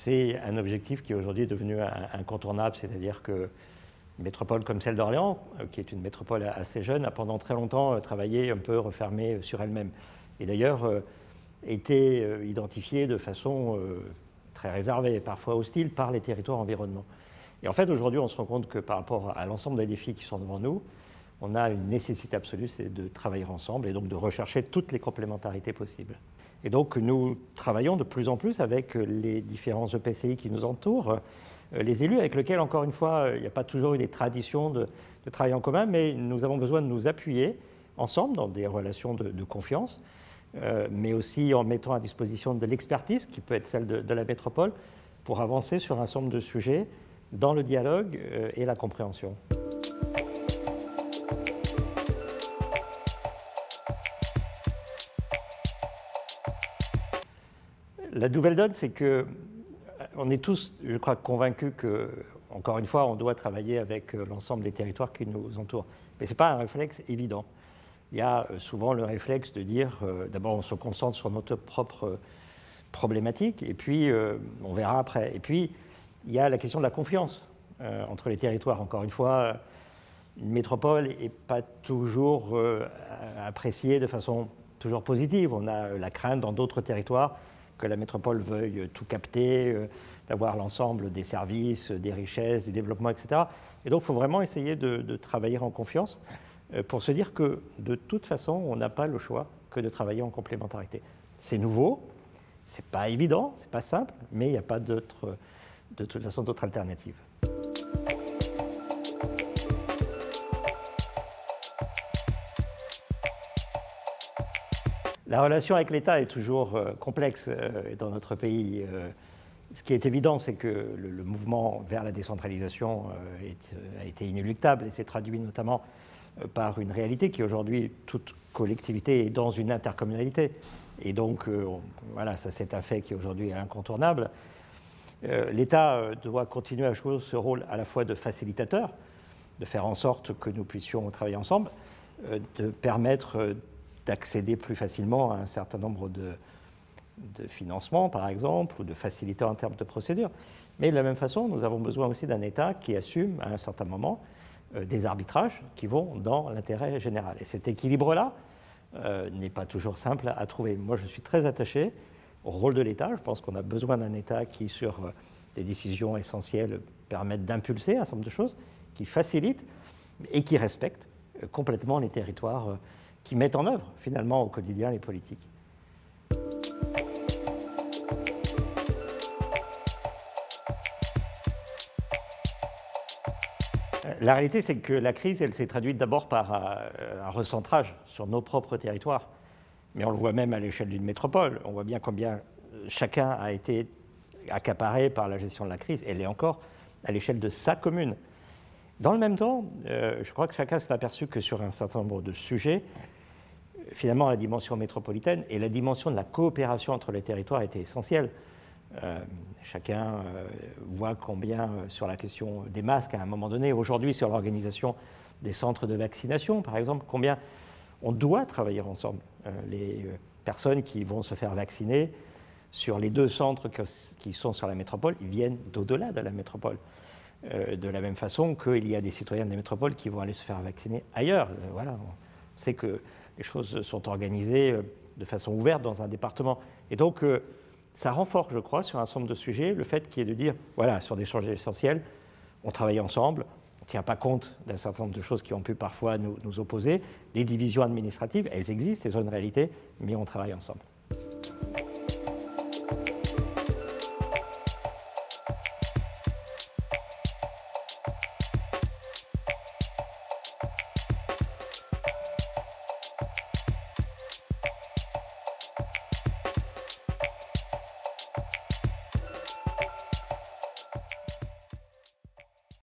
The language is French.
c'est un objectif qui aujourd'hui est devenu incontournable, c'est-à-dire que une métropole comme celle d'Orléans, qui est une métropole assez jeune, a pendant très longtemps travaillé un peu refermée sur elle-même. Et d'ailleurs, été identifiée de façon très réservée, parfois hostile, par les territoires environnants. Et en fait, aujourd'hui, on se rend compte que par rapport à l'ensemble des défis qui sont devant nous, on a une nécessité absolue, c'est de travailler ensemble et donc de rechercher toutes les complémentarités possibles. Et donc, nous travaillons de plus en plus avec les différents EPCI qui nous entourent, les élus avec lesquels, encore une fois, il n'y a pas toujours eu des traditions de travail en commun, mais nous avons besoin de nous appuyer ensemble dans des relations de confiance, mais aussi en mettant à disposition de l'expertise, qui peut être celle de la métropole, pour avancer sur un certain nombre de sujets dans le dialogue et la compréhension. La nouvelle donne, c'est qu'on est tous, je crois, convaincus que, encore une fois, on doit travailler avec l'ensemble des territoires qui nous entourent. Mais ce n'est pas un réflexe évident. Il y a souvent le réflexe de dire, d'abord, on se concentre sur notre propre problématique, et puis on verra après. Et puis, il y a la question de la confiance entre les territoires. Encore une fois, une métropole n'est pas toujours appréciée de façon toujours positive. On a la crainte dans d'autres territoires que la métropole veuille tout capter, d'avoir l'ensemble des services, des richesses, du développement, etc. Et donc, il faut vraiment essayer de travailler en confiance pour se dire que, de toute façon, on n'a pas le choix que de travailler en complémentarité. C'est nouveau, c'est pas évident, c'est pas simple, mais il n'y a pas de toute façon d'autre alternative. La relation avec l'État est toujours complexe dans notre pays. Ce qui est évident, c'est que le mouvement vers la décentralisation a été inéluctable et s'est traduit notamment par une réalité qui aujourd'hui, toute collectivité est dans une intercommunalité. Et donc, voilà, ça c'est un fait qui aujourd'hui est incontournable. L'État doit continuer à jouer ce rôle à la fois de facilitateur, de faire en sorte que nous puissions travailler ensemble, de permettre d'accéder plus facilement à un certain nombre de financements, par exemple, ou de faciliter en termes de procédures. Mais de la même façon, nous avons besoin aussi d'un État qui assume, à un certain moment, des arbitrages qui vont dans l'intérêt général. Et cet équilibre-là n'est pas toujours simple à trouver. Moi, je suis très attaché au rôle de l'État. Je pense qu'on a besoin d'un État qui, sur des décisions essentielles, permette d'impulser un certain nombre de choses, qui facilite et qui respecte complètement les territoires qui mettent en œuvre, finalement, au quotidien, les politiques. La réalité, c'est que la crise, elle s'est traduite d'abord par un recentrage sur nos propres territoires. Mais on le voit même à l'échelle d'une métropole. On voit bien combien chacun a été accaparé par la gestion de la crise, et l'est encore à l'échelle de sa commune. Dans le même temps, je crois que chacun s'est aperçu que sur un certain nombre de sujets, finalement, la dimension métropolitaine et la dimension de la coopération entre les territoires étaient essentielles. Chacun voit combien, sur la question des masques, à un moment donné, aujourd'hui, sur l'organisation des centres de vaccination, par exemple, combien on doit travailler ensemble. Les personnes qui vont se faire vacciner sur les 2 centres qui sont sur la métropole, ils viennent d'au-delà de la métropole. De la même façon qu'il y a des citoyens de la métropole qui vont aller se faire vacciner ailleurs. Voilà, on sait que les choses sont organisées de façon ouverte dans un département. Et donc, ça renforce, je crois, sur un certain nombre de sujets, le fait qui est de dire, voilà, sur des sujets essentiels, on travaille ensemble, on ne tient pas compte d'un certain nombre de choses qui ont pu parfois nous opposer. Les divisions administratives, elles existent, elles ont une réalité, mais on travaille ensemble.